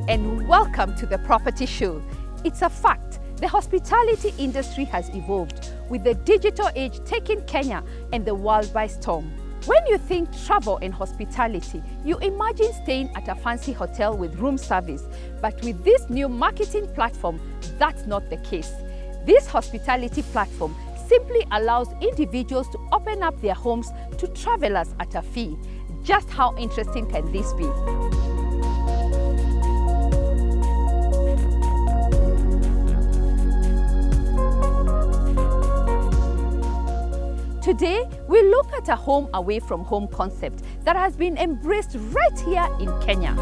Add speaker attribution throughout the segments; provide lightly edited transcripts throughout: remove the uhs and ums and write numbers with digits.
Speaker 1: and welcome to the Property Show. It's a fact, the hospitality industry has evolved with the digital age taking Kenya and the world by storm. When you think travel and hospitality, you imagine staying at a fancy hotel with room service. But with this new marketing platform, that's not the case. This hospitality platform simply allows individuals to open up their homes to travelers at a fee. Just how interesting can this be? Today, we look at a home away from home concept that has been embraced right here in Kenya.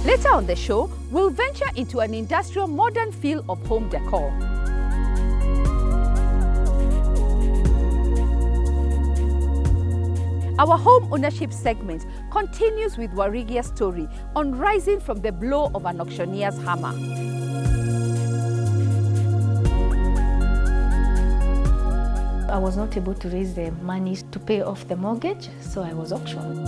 Speaker 1: Later on the show, we'll venture into an industrial modern feel of home decor. Our home ownership segment continues with Warigia's story on rising from the blow of an auctioneer's hammer.
Speaker 2: I was not able to raise the money to pay off the mortgage, so I was auctioned.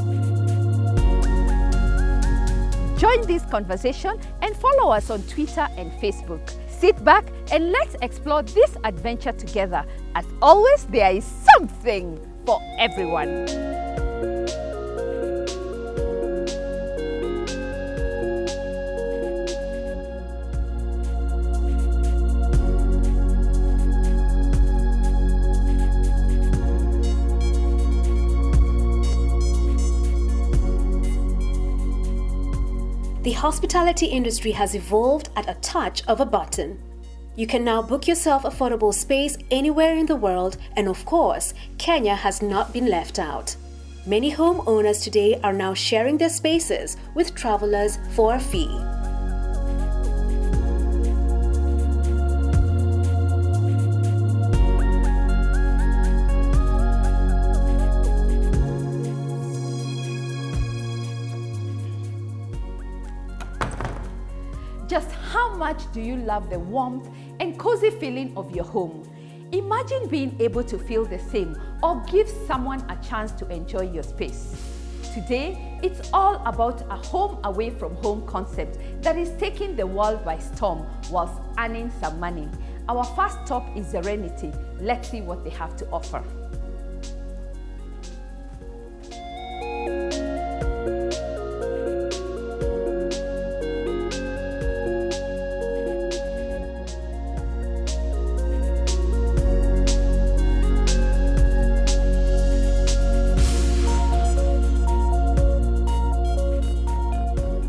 Speaker 1: Join this conversation and follow us on Twitter and Facebook. Sit back and let's explore this adventure together. As always, there is something for everyone.
Speaker 3: The hospitality industry has evolved at a touch of a button. You can now book yourself affordable space anywhere in the world, and of course, Kenya has not been left out. Many homeowners today are now sharing their spaces with travelers for a fee.
Speaker 1: Just how much do you love the warmth and cozy feeling of your home? Imagine being able to feel the same or give someone a chance to enjoy your space. Today, it's all about a home away from home concept that is taking the world by storm whilst earning some money. Our first stop is Serenity. Let's see what they have to offer.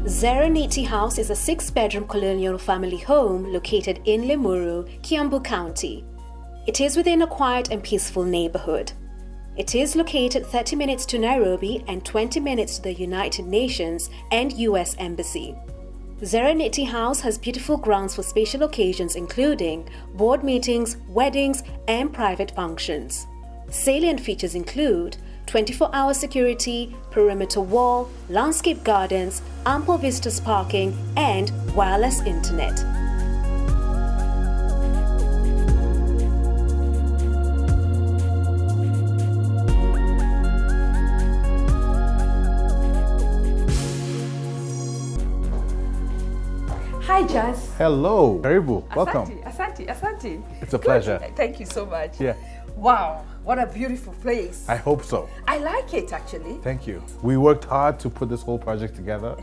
Speaker 3: Serenity House is a 6-bedroom colonial family home located in Limuru, Kiambu County. It is within a quiet and peaceful neighborhood. It is located 30 minutes to Nairobi and 20 minutes to the United Nations and US Embassy. Serenity House has beautiful grounds for special occasions including board meetings, weddings, and private functions. Salient features include 24-hour security, perimeter wall, landscape gardens, ample visitors parking, and wireless internet.
Speaker 1: Hi, Jazz.
Speaker 4: Hello, Karibu. Welcome.
Speaker 1: Asante, Asante.
Speaker 4: It's a pleasure.
Speaker 1: Thank you so much.
Speaker 4: Yeah.
Speaker 1: Wow, what a beautiful place.
Speaker 4: I hope so.
Speaker 1: I like it actually.
Speaker 4: Thank you. We worked hard to put this whole project together,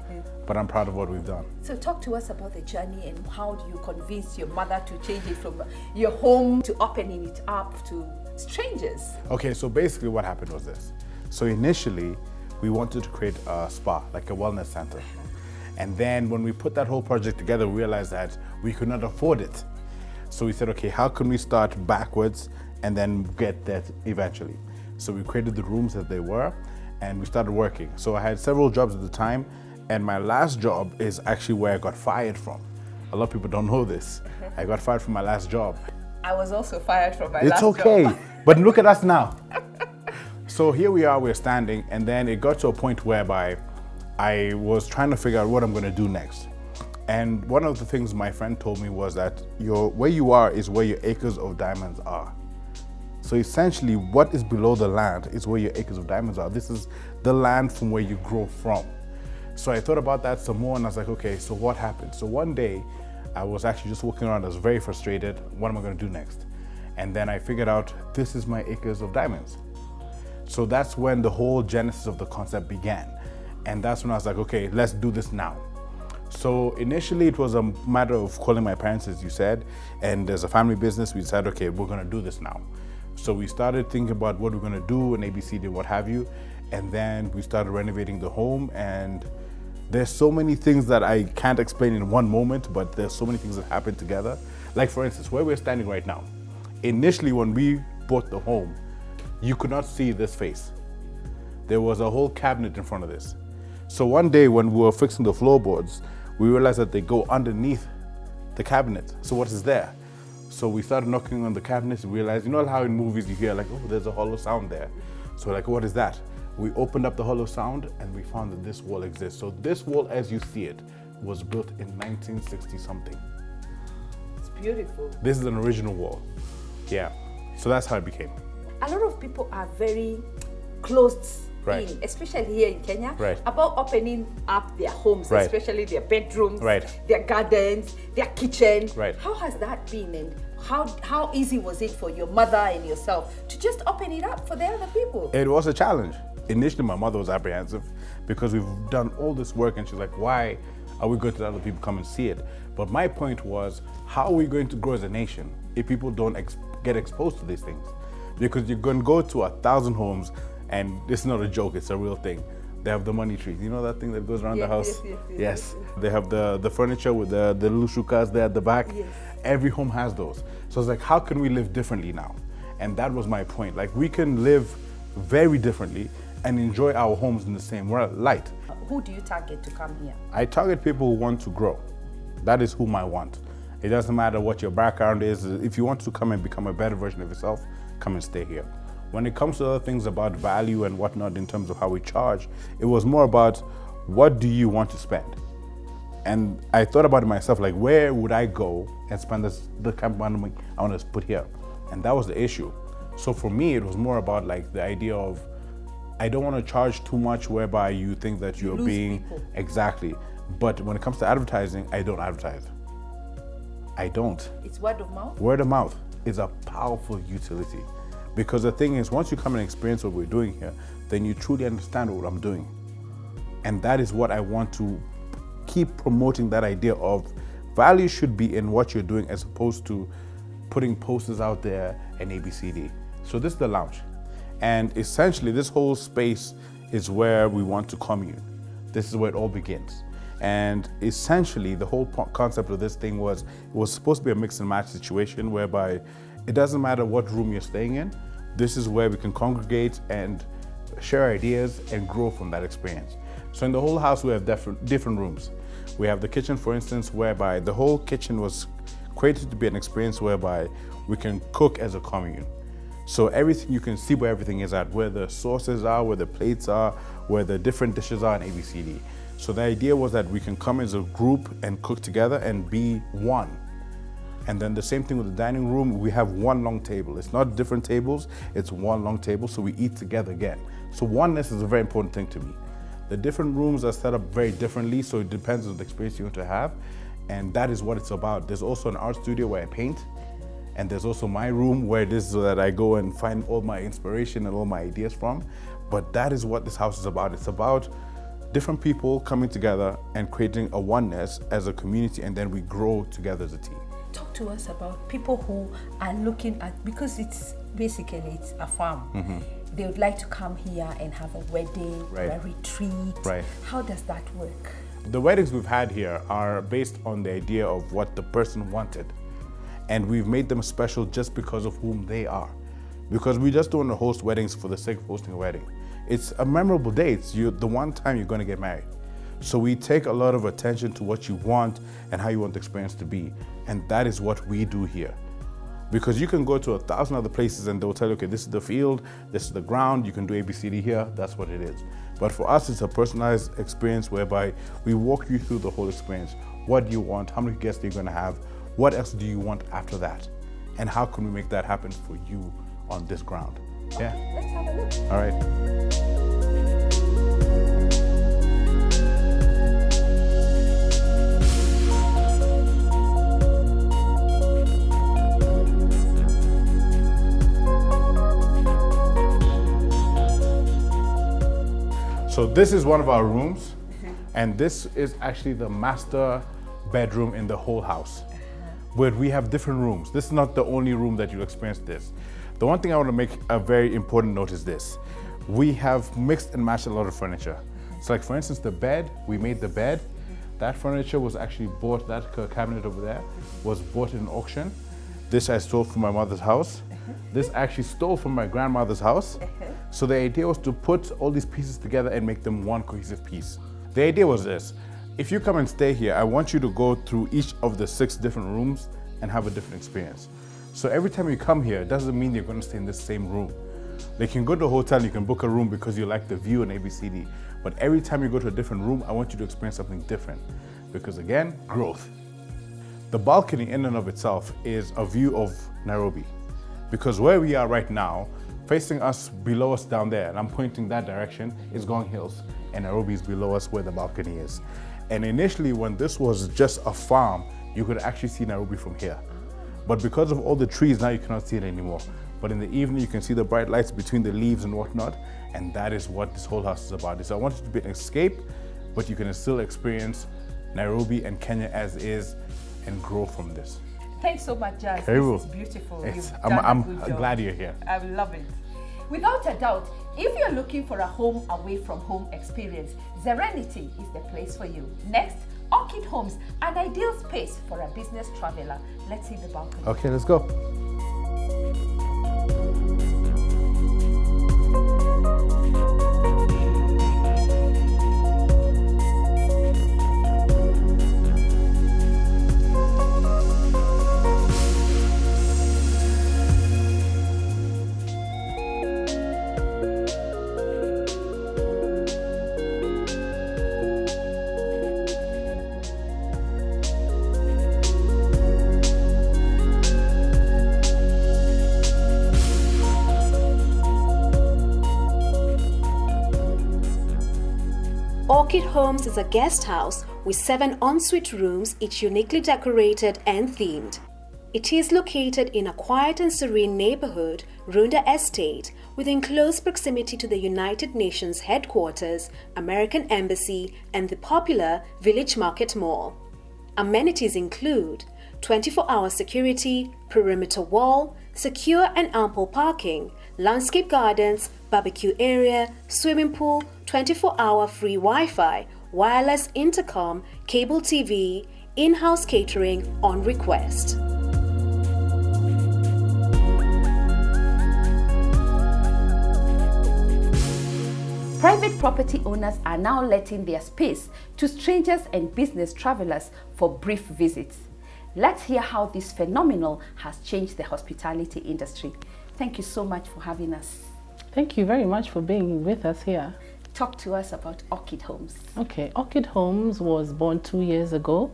Speaker 4: but I'm proud of what we've done.
Speaker 1: So talk to us about the journey and how do you convince your mother to change it from your home to opening it up to strangers?
Speaker 4: Okay, so basically what happened was this. So initially, we wanted to create a spa, like a wellness center. And then when we put that whole project together, we realized that we could not afford it. So we said, okay, how can we start backwards and then get that eventually? So we created the rooms as they were and we started working. So I had several jobs at the time, and my last job is actually where I got fired from. A lot of people don't know this. I got fired from my last job.
Speaker 1: I was also fired from my last
Speaker 4: job. It's okay, but look at us now. So here we are, we're standing, and then it got to a point whereby I was trying to figure out what I'm gonna do next. And one of the things my friend told me was that where you are is where your acres of diamonds are. So essentially, what is below the land is where your acres of diamonds are. This is the land from where you grow from. So I thought about that some more, and I was like, okay, so what happened? So one day, I was actually just walking around, I was very frustrated. What am I going to do next? And then I figured out, this is my acres of diamonds. So that's when the whole genesis of the concept began. And that's when I was like, okay, let's do this now. So initially it was a matter of calling my parents, as you said, and as a family business, we decided, okay, we're gonna do this now. So we started thinking about what we're gonna do and ABCD, what have you. And then we started renovating the home, and there's so many things that I can't explain in one moment, but there's so many things that happen together. Like for instance, where we're standing right now. Initially, when we bought the home, you could not see this face. There was a whole cabinet in front of this. So one day when we were fixing the floorboards, we realized that they go underneath the cabinet. So what is there? So we started knocking on the cabinets and realized, you know how in movies you hear like, oh, there's a hollow sound there. So like, what is that? We opened up the hollow sound and we found that this wall exists. So this wall, as you see it, was built in 1960 something.
Speaker 1: It's beautiful.
Speaker 4: This is an original wall. Yeah. So that's how it became.
Speaker 1: A lot of people are very closed
Speaker 4: Right.
Speaker 1: in, especially here in Kenya,
Speaker 4: Right.
Speaker 1: about opening up their homes,
Speaker 4: Right.
Speaker 1: especially their bedrooms,
Speaker 4: Right.
Speaker 1: their gardens, their kitchen.
Speaker 4: Right.
Speaker 1: How has that been, and how easy was it for your mother and yourself to just open it up for the other people?
Speaker 4: It was a challenge. Initially, my mother was apprehensive because we've done all this work and she's like, why are we going to let other people come and see it? But my point was, how are we going to grow as a nation if people don't get exposed to these things? Because you're going to go to 1,000 homes, and it's not a joke, it's a real thing. They have the money tree. You know that thing that goes around the house? Yes. They have the furniture with the little shukas there at the back.
Speaker 1: Yes.
Speaker 4: Every home has those. So it's like, how can we live differently now? And that was my point. Like, we can live very differently and enjoy our homes in the same light.
Speaker 1: Who do you target to come here?
Speaker 4: I target people who want to grow. That is whom I want. It doesn't matter what your background is. If you want to come and become a better version of yourself, come and stay here. When it comes to other things about value and whatnot in terms of how we charge, it was more about what do you want to spend? And I thought about it myself, like, where would I go and spend the kind of money I want to put here? And that was the issue. So for me, it was more about like the idea of, I don't want to charge too much whereby you think that you're being, exactly. But when it comes to advertising, I don't advertise. I don't.
Speaker 1: It's word of mouth?
Speaker 4: Word of mouth is a powerful utility. Because the thing is, once you come and experience what we're doing here, then you truly understand what I'm doing. And that is what I want to keep promoting, that idea of value should be in what you're doing as opposed to putting posters out there and ABCD. So this is the lounge. And essentially this whole space is where we want to commune. This is where it all begins. And essentially the whole concept of this thing was, it was supposed to be a mix and match situation whereby it doesn't matter what room you're staying in. This is where we can congregate and share ideas and grow from that experience. So in the whole house, we have different rooms. We have the kitchen, for instance, whereby the whole kitchen was created to be an experience whereby we can cook as a commune. So everything, you can see where everything is at, where the sauces are, where the plates are, where the different dishes are in ABCD. So the idea was that we can come as a group and cook together and be one. And then the same thing with the dining room, we have one long table. It's not different tables, it's one long table, so we eat together again. So oneness is a very important thing to me. The different rooms are set up very differently, so it depends on the experience you want to have. And that is what it's about. There's also an art studio where I paint. And there's also my room where it is so that I go and find all my inspiration and all my ideas from. But that is what this house is about. It's about different people coming together and creating a oneness as a community, and then we grow together as a team.
Speaker 1: Talk to us about people who are looking at, because it's basically it's a farm. They would like to come here and have a wedding,
Speaker 4: Right.
Speaker 1: a retreat.
Speaker 4: Right.
Speaker 1: How does that work?
Speaker 4: The weddings we've had here are based on the idea of what the person wanted. And we've made them special just because of whom they are. Because we just don't want to host weddings for the sake of hosting a wedding. It's a memorable day. It's the one time you're going to get married. So we take a lot of attention to what you want and how you want the experience to be. And that is what we do here. Because you can go to 1,000 other places and they'll tell you, okay, this is the field, this is the ground, you can do ABCD here, that's what it is. But for us, it's a personalized experience whereby we walk you through the whole experience. What do you want? How many guests are you going to have? What else do you want after that? And how can we make that happen for you on this ground. Yeah.
Speaker 1: Let's have a look.
Speaker 4: All right. So this is one of our rooms, and this is actually the master bedroom in the whole house, where we have different rooms. This is not the only room that you'll experience this. The one thing I want to make a very important note is this. We have mixed and matched a lot of furniture. So like for instance, the bed, we made the bed. That furniture was actually bought, that cabinet over there was bought in an auction. This I stole from my mother's house. This I actually stole from my grandmother's house. So the idea was to put all these pieces together and make them one cohesive piece. The idea was this: if you come and stay here, I want you to go through each of the 6 different rooms and have a different experience. So every time you come here, it doesn't mean you're going to stay in this same room. Like you can go to a hotel, you can book a room because you like the view and ABCD. But every time you go to a different room, I want you to experience something different. Because again, growth. The balcony in and of itself is a view of Nairobi. Because where we are right now, facing us, below us down there, and I'm pointing that direction, is Ngong Hills, and Nairobi is below us where the balcony is. And initially, when this was just a farm, you could actually see Nairobi from here. But because of all the trees, now you cannot see it anymore. But in the evening, you can see the bright lights between the leaves and whatnot, and that is what this whole house is about. So I want it to be an escape, but you can still experience Nairobi and Kenya as is and grow from this.
Speaker 1: Thanks so much, Jazz.
Speaker 4: Very
Speaker 1: this is beautiful.
Speaker 4: I'm glad you're here.
Speaker 1: I love it. Without a doubt, if you're looking for a home away from home experience, Serenity is the place for you. Next, Orchid Homes, an ideal space for a business traveler. Let's see the balcony.
Speaker 4: Okay, let's go.
Speaker 3: Orchid Homes is a guest house with 7 ensuite rooms, each uniquely decorated and themed. It is located in a quiet and serene neighborhood, Runda Estate, within close proximity to the United Nations headquarters, American Embassy, and the popular Village Market Mall. Amenities include 24-hour security, perimeter wall, secure and ample parking, landscape gardens, barbecue area, swimming pool, 24-hour free Wi-Fi, wireless intercom, cable TV, in-house catering on request.
Speaker 1: Private property owners are now letting their space to strangers and business travelers for brief visits. Let's hear how this phenomenon has changed the hospitality industry. Thank you so much for having us.
Speaker 5: Thank you very much for being with us here.
Speaker 1: Talk to us about Orchid Homes.
Speaker 5: Okay, Orchid Homes was born 2 years ago.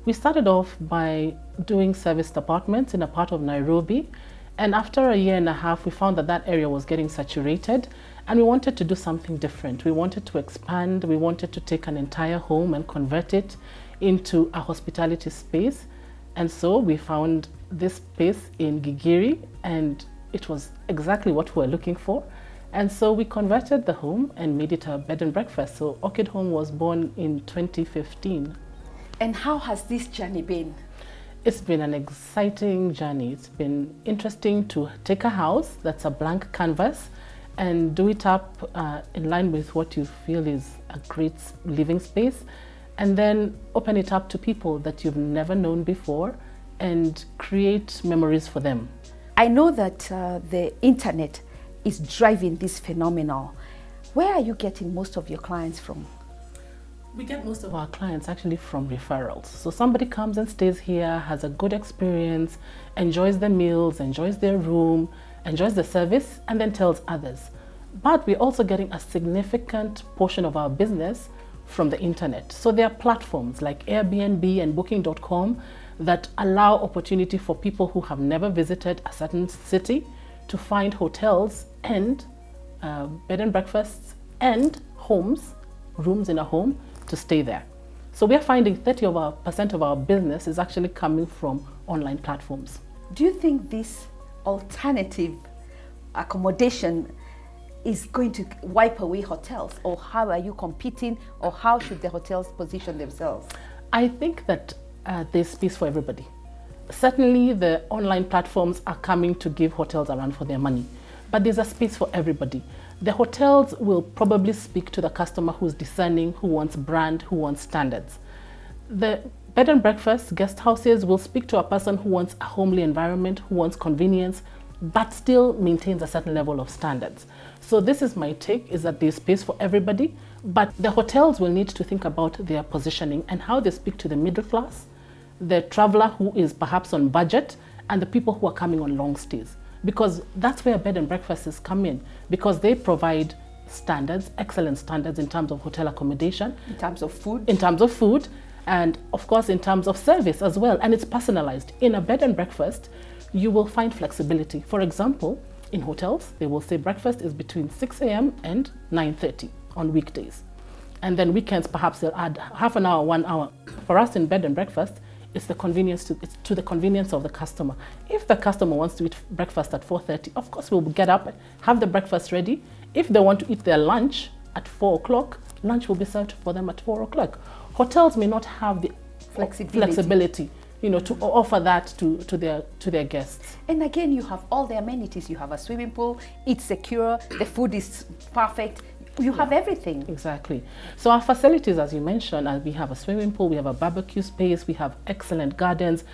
Speaker 5: We started off by doing serviced apartments in a part of Nairobi. And after a year and a half, we found that that area was getting saturated and we wanted to do something different. We wanted to expand. We wanted to take an entire home and convert it into a hospitality space. And so we found this space in Gigiri, and it was exactly what we were looking for. And so we converted the home and made it a bed and breakfast. So Orchid Home was born in 2015.
Speaker 1: And how has this journey been?
Speaker 5: It's been an exciting journey. It's been interesting to take a house that's a blank canvas and do it up in line with what you feel is a great living space, and then open it up to people that you've never known before and create memories for them.
Speaker 1: I know that the internet is driving this phenomenon. Where are you getting most of your clients from?
Speaker 5: We get most of our clients actually from referrals. So somebody comes and stays here, has a good experience, enjoys the meals, enjoys their room, enjoys the service, and then tells others. But we're also getting a significant portion of our business from the internet. So there are platforms like Airbnb and Booking.com that allow opportunity for people who have never visited a certain city to find hotels and bed and breakfasts and homes, rooms in a home, to stay there. So we are finding 30% of our business is actually coming from online platforms.
Speaker 1: Do you think this alternative accommodation is going to wipe away hotels, or how are you competing, or how should the hotels position themselves?
Speaker 5: I think that there's space for everybody. Certainly the online platforms are coming to give hotels a run for their money, but there's a space for everybody. The hotels will probably speak to the customer who's discerning, who wants brand, who wants standards. The bed and breakfast, guest houses will speak to a person who wants a homely environment, who wants convenience, but still maintains a certain level of standards. So this is my take, is that there's space for everybody, but the hotels will need to think about their positioning and how they speak to the middle class, the traveler who is perhaps on budget, and the people who are coming on long stays. Because that's where bed and breakfasts come in, because they provide standards, excellent standards in terms of hotel accommodation.
Speaker 1: In terms of food?
Speaker 5: In terms of food, and of course in terms of service as well, and it's personalized. In a bed and breakfast, you will find flexibility. For example, in hotels, they will say breakfast is between 6 a.m. and 9:30 on weekdays. And then weekends, perhaps they'll add half an hour, 1 hour. For us in bed and breakfast, it's the convenience it's to the convenience of the customer. If the customer wants to eat breakfast at 4:30, of course we'll get up, have the breakfast ready. If they want to eat their lunch at 4 o'clock, lunch will be served for them at 4 o'clock. Hotels may not have the flexibility, you know, to offer that to their guests.
Speaker 1: And again, you have all the amenities. You have a swimming pool, it's secure, the food is perfect. You have everything.
Speaker 5: Exactly. So our facilities, as you mentioned, we have a swimming pool, we have a barbecue space, we have excellent gardens,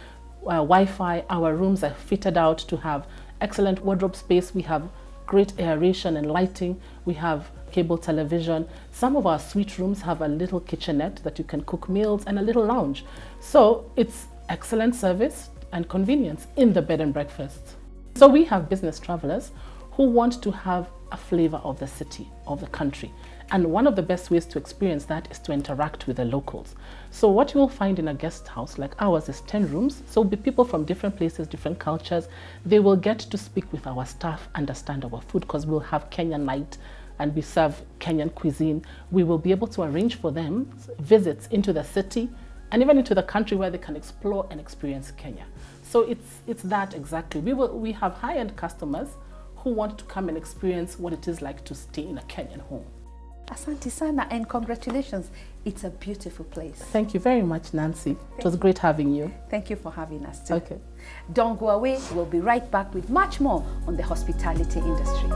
Speaker 5: Wi-Fi. Our rooms are fitted out to have excellent wardrobe space. We have great aeration and lighting. We have cable television. Some of our suite rooms have a little kitchenette that you can cook meals, and a little lounge. So it's excellent service and convenience in the bed and breakfast. So we have business travelers who want to have a flavor of the city, of the country. And one of the best ways to experience that is to interact with the locals. So what you will find in a guest house like ours is 10 rooms. So it'll be people from different places, different cultures. They will get to speak with our staff, understand our food, because we'll have Kenyan night and we serve Kenyan cuisine. We will be able to arrange for them visits into the city and even into the country where they can explore and experience Kenya. So it's that exactly. We have high-end customers who want to come and experience what it is like to stay in a Kenyan home.
Speaker 1: Asante sana, and congratulations. It's a beautiful place.
Speaker 5: Thank you very much, Nancy. It was great having you.
Speaker 1: Thank you for having us too.
Speaker 5: Okay.
Speaker 1: Don't go away. We'll be right back with much more on the hospitality industry.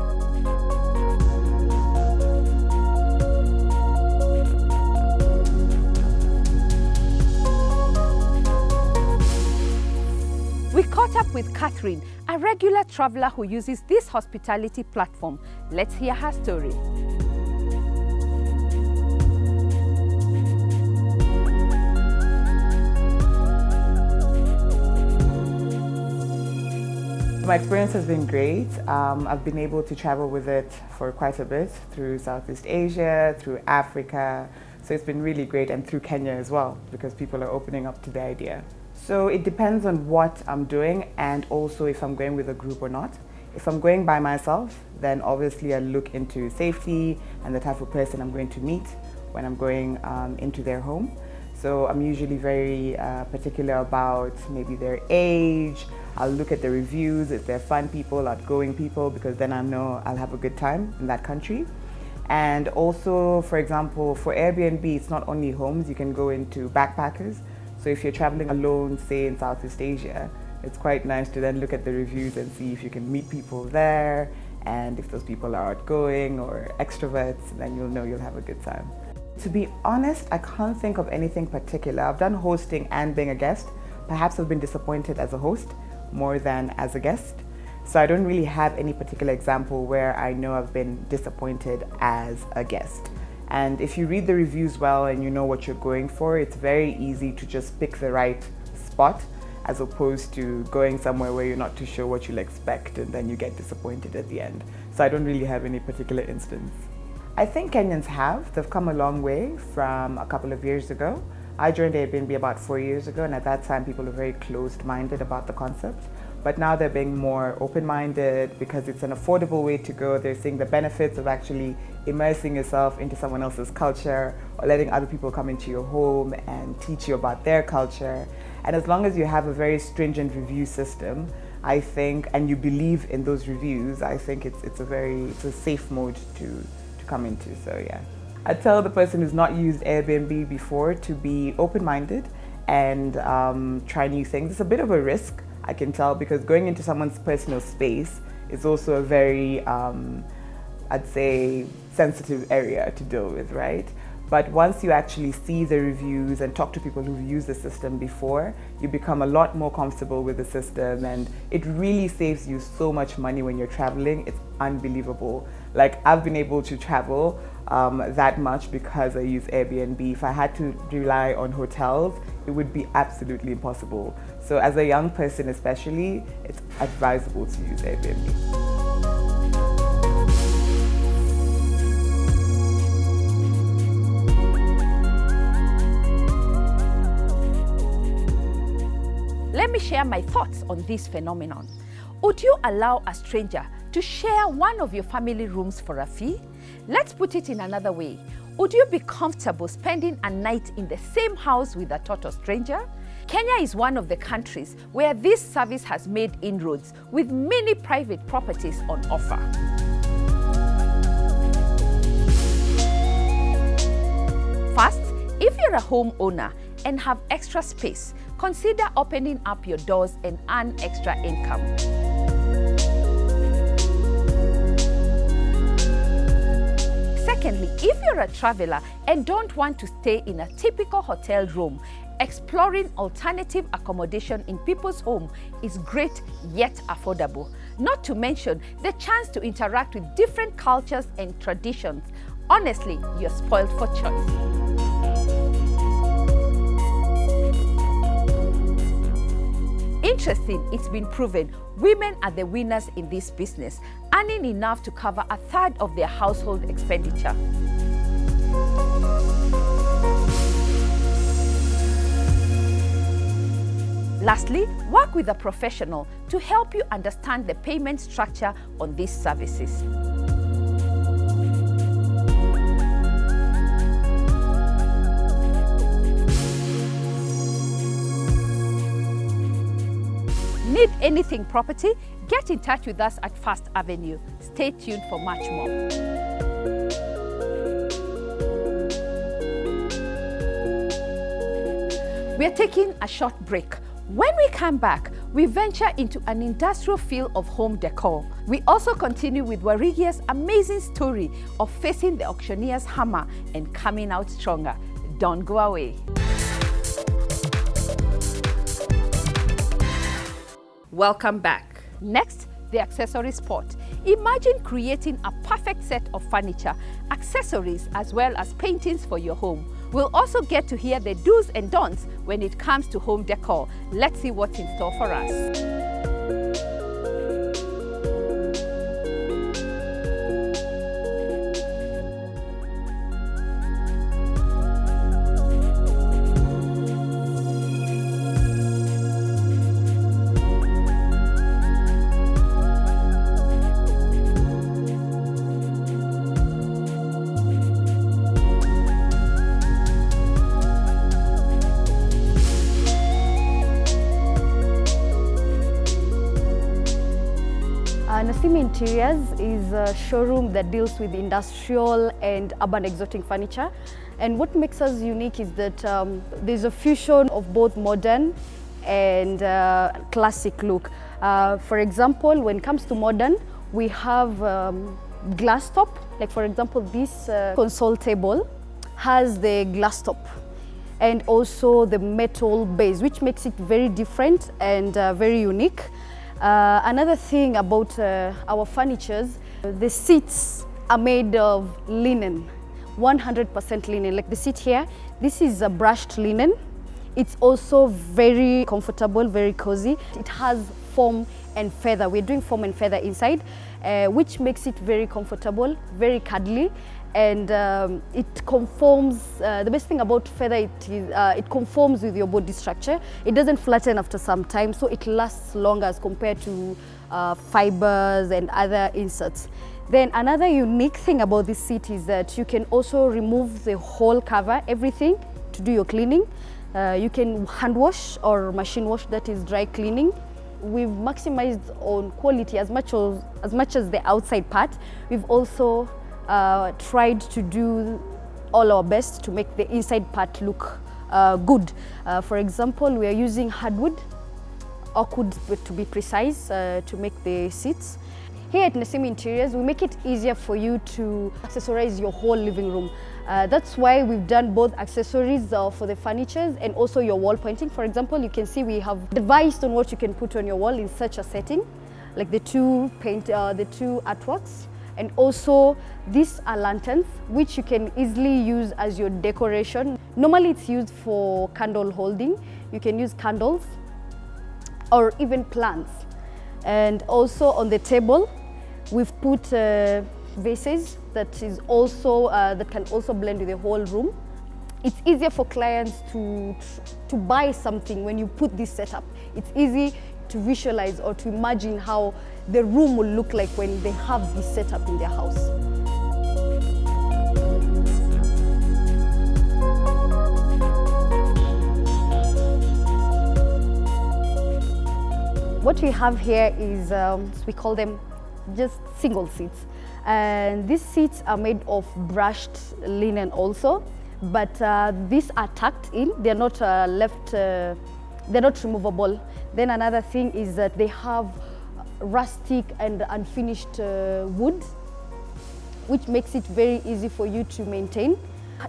Speaker 1: We caught up with Catherine, a regular traveler who uses this hospitality platform. Let's hear her story.
Speaker 6: My experience has been great. I've been able to travel with it for quite a bit through Southeast Asia, through Africa. So it's been really great, and through Kenya as well, because people are opening up to the idea. So it depends on what I'm doing, and also if I'm going with a group or not. If I'm going by myself, then obviously I look into safety and the type of person I'm going to meet when I'm going into their home. So I'm usually very particular about maybe their age. I'll look at the reviews, if they're fun people, outgoing people, because then I know I'll have a good time in that country. And also, for example, for Airbnb, it's not only homes, you can go into backpackers. So if you're traveling alone, say in Southeast Asia, it's quite nice to then look at the reviews and see if you can meet people there, and if those people are outgoing or extroverts, then you'll know you'll have a good time. To be honest, I can't think of anything particular. I've done hosting and being a guest. Perhaps I've been disappointed as a host more than as a guest. So I don't really have any particular example where I know I've been disappointed as a guest. And if you read the reviews well and you know what you're going for, it's very easy to just pick the right spot, as opposed to going somewhere where you're not too sure what you'll expect and then you get disappointed at the end. So I don't really have any particular instance. I think Kenyans have. They've come a long way from a couple of years ago. I joined Airbnb about 4 years ago, and at that time people were very closed-minded about the concept. but now they're being more open-minded because it's an affordable way to go. They're seeing the benefits of actually immersing yourself into someone else's culture or letting other people come into your home and teach you about their culture. And as long as you have a very stringent review system, I think, and you believe in those reviews, I think it's a safe mode to come into. So yeah, I tell the person who's not used Airbnb before to be open-minded and try new things. It's a bit of a risk, I can tell, because going into someone's personal space is also a very, I'd say, sensitive area to deal with, right? But once you actually see the reviews and talk to people who've used the system before, you become a lot more comfortable with the system, and it really saves you so much money when you're traveling. It's unbelievable. Like, I've been able to travel that much because I use Airbnb. If I had to rely on hotels, it would be absolutely impossible. So as a young person especially, it's advisable to use Airbnb.
Speaker 1: Let me share my thoughts on this phenomenon. Would you allow a stranger to share one of your family rooms for a fee? Let's put it in another way. Would you be comfortable spending a night in the same house with a total stranger? Kenya is one of the countries where this service has made inroads, with many private properties on offer. First, if you're a homeowner and have extra space, consider opening up your doors and earn extra income. Secondly, if you're a traveler and don't want to stay in a typical hotel room, exploring alternative accommodation in people's home is great yet affordable. Not to mention the chance to interact with different cultures and traditions. Honestly, you're spoiled for choice. Interesting, it's been proven women are the winners in this business, earning enough to cover a third of their household expenditure. Lastly, work with a professional to help you understand the payment structure on these services. Need anything property? Get in touch with us at First Avenue. Stay tuned for much more. We are taking a short break. When we come back, we venture into an industrial feel of home decor. We also continue with Warigia's amazing story of facing the auctioneer's hammer and coming out stronger. Don't go away. Welcome back. Next, the accessory spot. Imagine creating a perfect set of furniture, accessories, as well as paintings for your home. We'll also get to hear the do's and don'ts when it comes to home decor. Let's see what's in store for us.
Speaker 7: Nasim Interiors is a showroom that deals with industrial and urban exotic furniture. And what makes us unique is that there's a fusion of both modern and classic look. For example, when it comes to modern, we have glass top. Like for example, this console table has the glass top and also the metal base, which makes it very different and very unique. Another thing about our furnitures, the seats are made of linen, 100% linen. Like the seat here, this is a brushed linen. It's also very comfortable, very cozy. It has foam and feather. We're doing foam and feather inside, which makes it very comfortable, very cuddly, and it conforms. The best thing about feather, it conforms with your body structure. It doesn't flatten after some time, so it lasts longer as compared to fibers and other inserts. Then another unique thing about this seat is that you can also remove the whole cover, everything, to do your cleaning. You can hand wash or machine wash, that is dry cleaning. We've maximized on quality as much as the outside part. We've also tried to do all our best to make the inside part look good. For example, we are using hardwood, oak wood to be precise, to make the seats. Here at Nesimi Interiors, we make it easier for you to accessorize your whole living room. That's why we've done both accessories for the furnitures and also your wall painting. For example, you can see we have advised on what you can put on your wall in such a setting, like the two artworks. And also, these are lanterns, which you can easily use as your decoration. Normally, it's used for candle holding. You can use candles or even plants. And also on the table, we've put vases that can also blend with the whole room. It's easier for clients to buy something when you put this setup. It's easy to visualize or to imagine how the room will look like when they have this setup in their house. What we have here is, we call them just single seats. And these seats are made of brushed linen also, but these are tucked in. They're not they're not removable. Then another thing is that they have rustic and unfinished wood, which makes it very easy for you to maintain.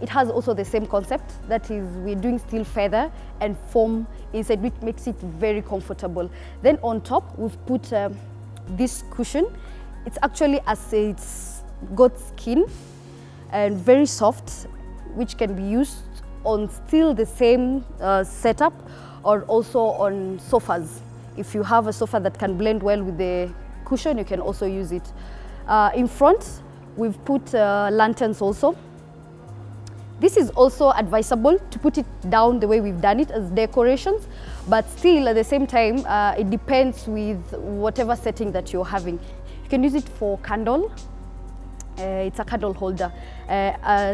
Speaker 7: It has also the same concept, that is, we're doing steel feather and foam inside, which makes it very comfortable. Then on top, we've put this cushion. It's actually it's goat skin and very soft, which can be used on still the same setup or also on sofas. If you have a sofa that can blend well with the cushion, you can also use it. In front, we've put lanterns also. This is also advisable to put it down the way we've done it as decorations, but still at the same time, it depends with whatever setting that you're having. You can use it for candle. It's a candle holder.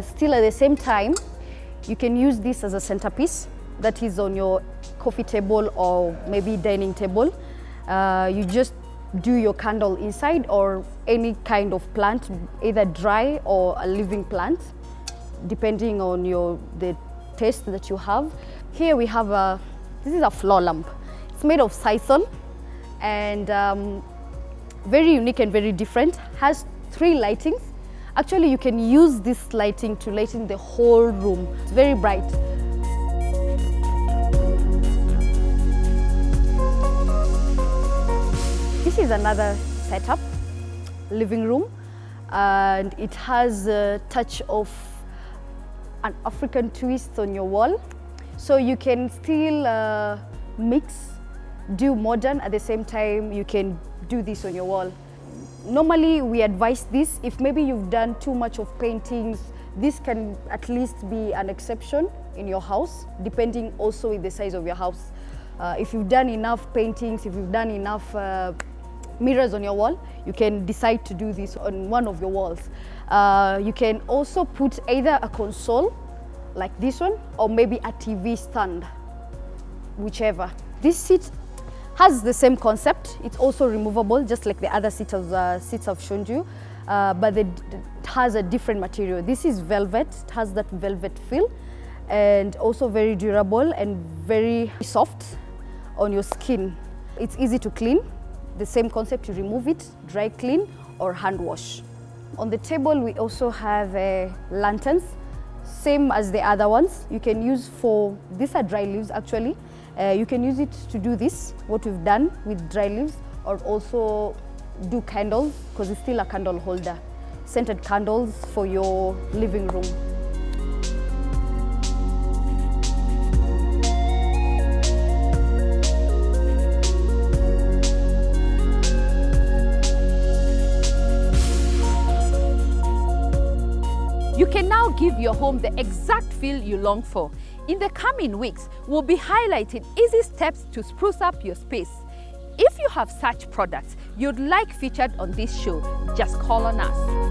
Speaker 7: Still at the same time, you can use this as a centerpiece that is on your coffee table or maybe dining table. You just do your candle inside or any kind of plant, either dry or a living plant, depending on the taste that you have. Here we have this is a floor lamp. It's made of sisal and very unique and very different. Has 3 lightings. Actually, you can use this lighting to lighten the whole room. It's very bright. This is another setup, living room, and it has a touch of an African twist on your wall. So you can still mix, do modern at the same time. You can do this on your wall. Normally we advise this if maybe you've done too much of paintings. This can at least be an exception in your house, depending also with the size of your house. If you've done enough paintings, if you've done enough mirrors on your wall, you can decide to do this on one of your walls. You can also put either a console like this one or maybe a TV stand, whichever. This seat has the same concept. It's also removable, just like the other seats I've shown you, but it has a different material. This is velvet. It has that velvet feel and also very durable and very soft on your skin. It's easy to clean. The same concept, you remove it, dry clean or hand wash. On the table, we also have lanterns, same as the other ones. You can use these are dry leaves actually. You can use it to do this, what we've done with dry leaves, or also do candles, because it's still a candle holder. Scented candles for your living room.
Speaker 1: You can now give your home the exact feel you long for. In the coming weeks, we'll be highlighting easy steps to spruce up your space. If you have such products you'd like featured on this show, just call on us.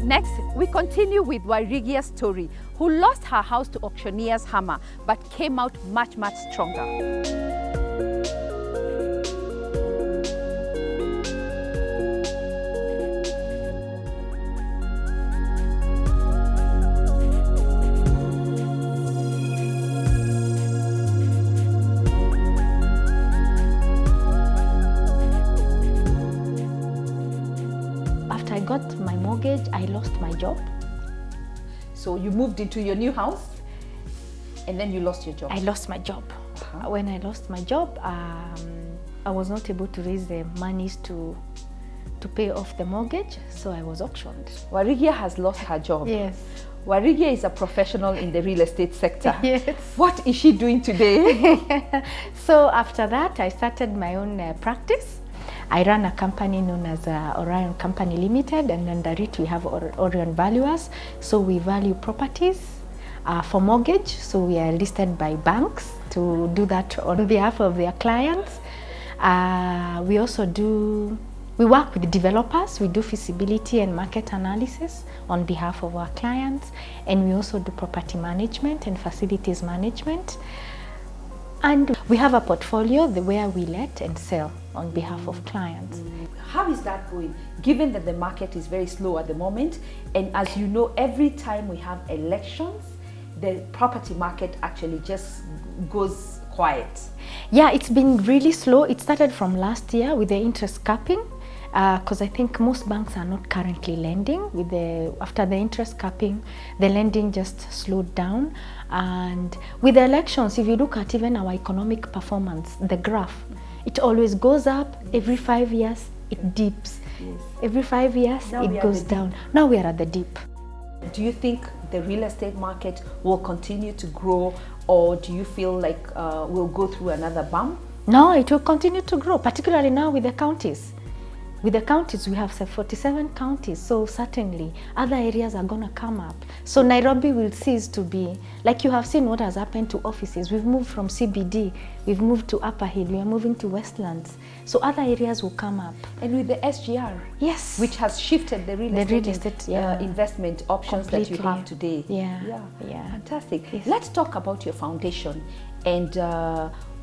Speaker 1: Next, we continue with Warigia's story, who lost her house to auctioneer's hammer but came out much stronger.
Speaker 2: After I got my mortgage, I lost my job.
Speaker 1: So you moved into your new house and then you lost your job?
Speaker 2: I lost my job. When I lost my job, I was not able to raise the monies to pay off the mortgage, so I was auctioned.
Speaker 1: Warigia has lost her job.
Speaker 2: Yes.
Speaker 1: Warigia is a professional in the real estate sector.
Speaker 2: Yes.
Speaker 1: What is she doing today?
Speaker 2: So after that, I started my own practice. I run a company known as Orion Company Limited, and under it we have Orion Valuers. So we value properties for mortgage. So we are listed by banks to do that on behalf of their clients. We also we work with developers. We do feasibility and market analysis on behalf of our clients. And we also do property management and facilities management. And we have a portfolio where we let and sell on behalf of clients.
Speaker 1: How is that going, given that the market is very slow at the moment, and as you know, every time we have elections, the property market actually just goes quiet?
Speaker 2: Yeah, it's been really slow. It started from last year with the interest capping, because I think most banks are not currently lending. After the interest capping, the lending just slowed down. And with the elections, if you look at even our economic performance, the graph, it always goes up. Every 5 years, it dips.
Speaker 1: Yes.
Speaker 2: Every 5 years, it goes down. Now we are at the dip.
Speaker 1: Do you think the real estate market will continue to grow, or do you feel like we'll go through another bump?
Speaker 2: No, it will continue to grow, particularly now with the counties. With the counties, we have 47 counties, so certainly other areas are going to come up. So Nairobi will cease to be, like you have seen what has happened to offices. We've moved from CBD, we've moved to Upper Hill, we are moving to Westlands. So other areas will come up.
Speaker 1: And with the SGR,
Speaker 2: yes,
Speaker 1: which has shifted the real estate investment options completely that you have today.
Speaker 2: Yeah.
Speaker 1: Fantastic.
Speaker 2: Yes.
Speaker 1: Let's talk about your foundation and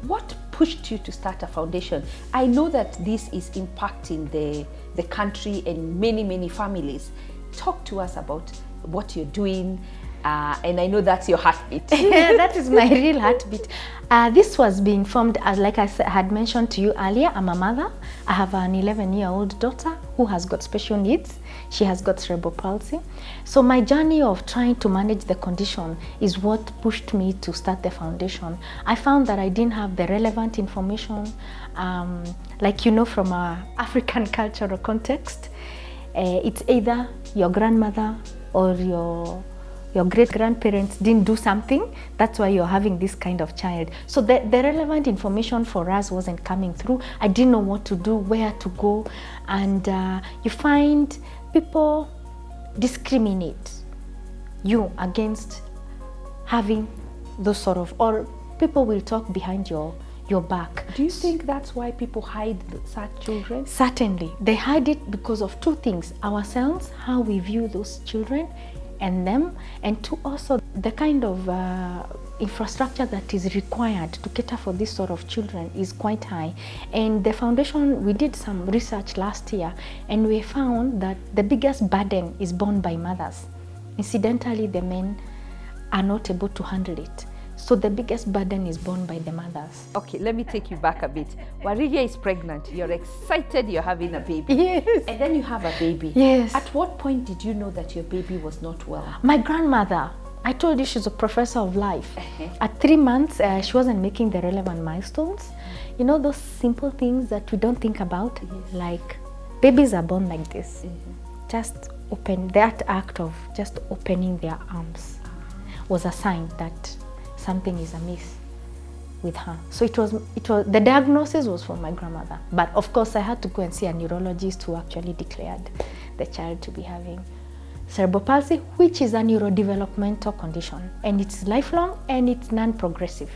Speaker 1: what pushed you to start a foundation? I know that this is impacting the country and many families. Talk to us about what you're doing, and I know that's your heartbeat.
Speaker 2: That is my real heartbeat. This was being formed, as like I had mentioned to you earlier, I'm a mother. I have an 11-year-old daughter who has got special needs. She has got cerebral palsy. So my journey of trying to manage the condition is what pushed me to start the foundation. I found that I didn't have the relevant information, like you know, from our African cultural context. It's either your grandmother or your great-grandparents didn't do something, that's why you're having this kind of child. So the relevant information for us wasn't coming through. I didn't know what to do, where to go, and you find people discriminate you against having those sort of, or people will talk behind your back.
Speaker 1: Do you think that's why people hide such children?
Speaker 2: Certainly. They hide it because of two things: ourselves, how we view those children, and them, and to also the kind of infrastructure that is required to cater for this sort of children is quite high. And the foundation, we did some research last year, and we found that the biggest burden is borne by mothers. Incidentally, the men are not able to handle it. So the biggest burden is borne by the mothers.
Speaker 1: Okay, let me take you back a bit. Warigia is pregnant. You're excited you're having a baby.
Speaker 2: Yes.
Speaker 1: And then you have a baby.
Speaker 2: Yes.
Speaker 1: At what point did you know that your baby was not well?
Speaker 2: My grandmother, I told you she's a professor of life. At 3 months, she wasn't making the relevant milestones. You know, those simple things that we don't think about, like babies are born like this. Just open, that act of just opening their arms was a sign that something is amiss. with her. So it was the diagnosis was from my grandmother, but of course I had to go and see a neurologist who actually declared the child to be having cerebral palsy, which is a neurodevelopmental condition, and it's lifelong and it's non-progressive.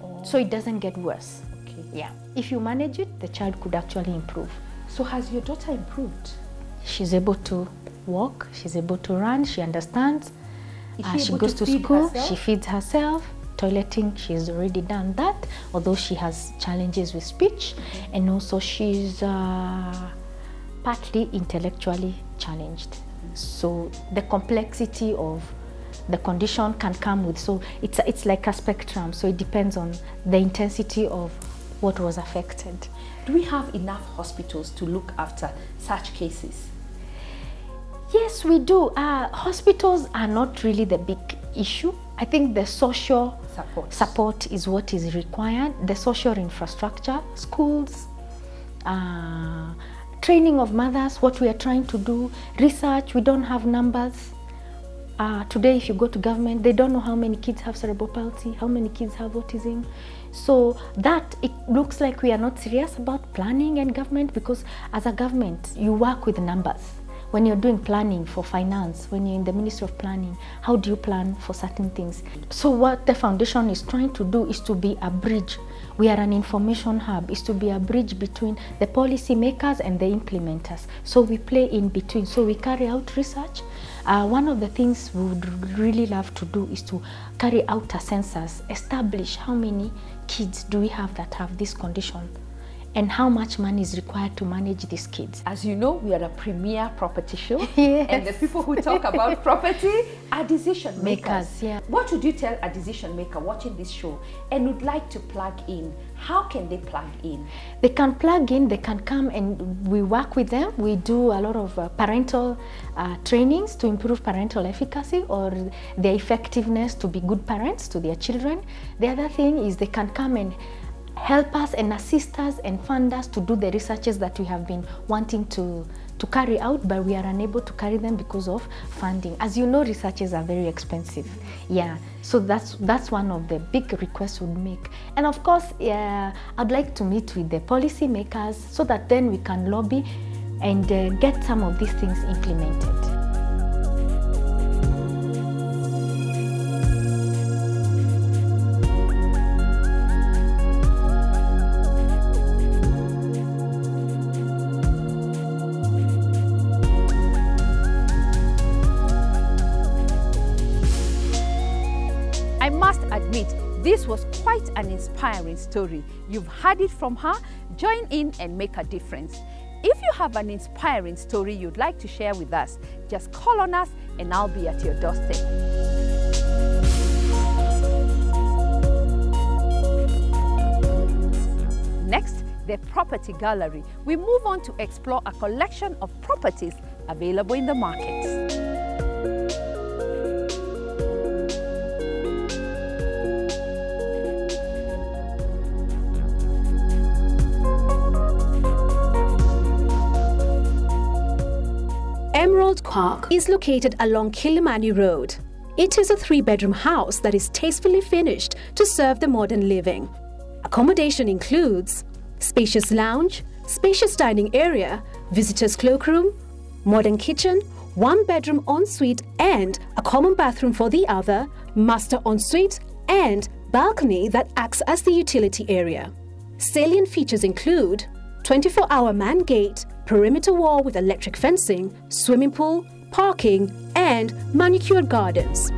Speaker 2: Oh. So it doesn't get worse. Okay. Yeah. If you manage it, the child could actually improve.
Speaker 1: So has your daughter improved?
Speaker 2: She's able to walk, she's able to run, she understands. She goes to
Speaker 1: school,
Speaker 2: she feeds herself. Toileting, she's already done that, although she has challenges with speech, and also she's partly intellectually challenged. So the complexity of the condition can come with, so it's like a spectrum, so it depends on the intensity of what was affected.
Speaker 1: Do we have enough hospitals to look after such cases?
Speaker 2: Yes, we do. Hospitals are not really the big issue. I think the social support is what is required. The social infrastructure, schools, training of mothers, what we are trying to do, research, we don't have numbers. Today, if you go to government, they don't know how many kids have cerebral palsy, how many kids have autism. So that, it looks like we are not serious about planning and government, because as a government, you work with numbers. When you're doing planning for finance, when you're in the Ministry of Planning, how do you plan for certain things? So what the foundation is trying to do is to be a bridge. We are an information hub, is to be a bridge between the policy makers and the implementers. So we play in between, so we carry out research. One of the things we would really love to do is to carry out a census, establish how many kids do we have that have this condition, and how much money is required to manage these kids.
Speaker 1: As you know, we are a premier property show.
Speaker 2: Yes.
Speaker 1: And the people who talk about property are decision makers.
Speaker 2: Yeah.
Speaker 1: What would you tell a decision maker watching this show and would like to plug in? How can they plug in?
Speaker 2: They can plug in, they can come and we work with them. We do a lot of parental trainings to improve parental efficacy or their effectiveness to be good parents to their children. The other thing is they can come and help us and assist us and fund us to do the researches that we have been wanting to carry out, but we are unable to carry them because of funding. As you know, researches are very expensive. Yeah, so that's one of the big requests we'd make. And of course, I'd like to meet with the policy makers so that then we can lobby and get some of these things implemented.
Speaker 1: I must admit, this was quite an inspiring story. You've heard it from her. Join in and make a difference. If you have an inspiring story you'd like to share with us, just call on us and I'll be at your doorstep. Next, the Property Gallery. We move on to explore a collection of properties available in the market.
Speaker 3: Emerald Park is located along Kilimani Road. It is a 3-bedroom house that is tastefully finished to serve the modern living. Accommodation includes spacious lounge, spacious dining area, visitors' cloakroom, modern kitchen, 1-bedroom ensuite and a common bathroom for the other, master ensuite and balcony that acts as the utility area. Salient features include 24-hour man gate, perimeter wall with electric fencing, swimming pool, parking, and manicured gardens.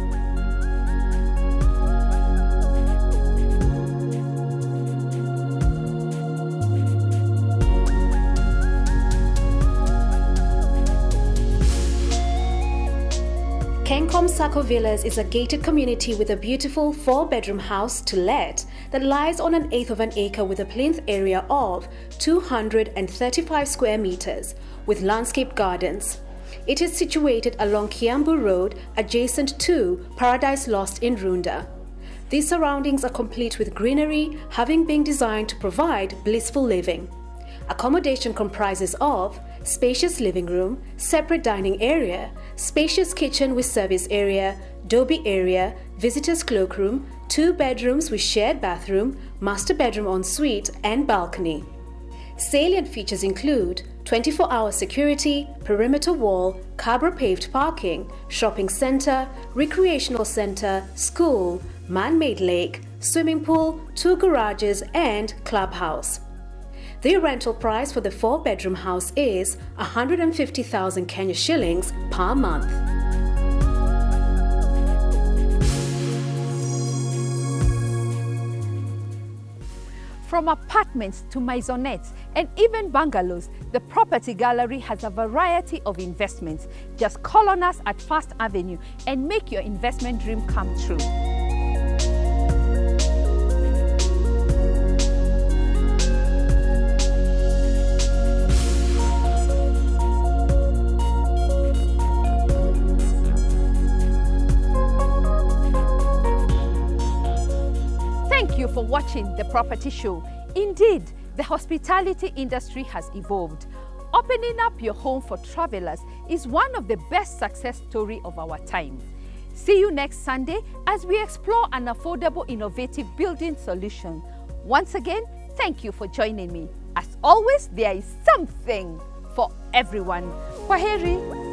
Speaker 3: Kencom Sako Villas is a gated community with a beautiful 4-bedroom house to let that lies on 1/8 of an acre with a plinth area of 235 square meters with landscaped gardens. It is situated along Kiambu Road adjacent to Paradise Lost in Runda. These surroundings are complete with greenery, having been designed to provide blissful living. Accommodation comprises of spacious living room, separate dining area, spacious kitchen with service area, doby area, visitors' cloakroom, 2 bedrooms with shared bathroom, master bedroom ensuite and balcony. Salient features include 24-hour security, perimeter wall, Cabra paved parking, shopping center, recreational center, school, man-made lake, swimming pool, 2 garages and clubhouse. The rental price for the 4-bedroom house is 150,000 Kenya shillings per month.
Speaker 1: From apartments to maisonettes and even bungalows, the Property Gallery has a variety of investments. Just call on us at First Avenue and make your investment dream come true. Thank you for watching The Property Show. Indeed, the hospitality industry has evolved. Opening up your home for travelers is one of the best success stories of our time. See you next Sunday as we explore an affordable, innovative building solution. Once again, thank you for joining me. As always, there is something for everyone. Kwaheri.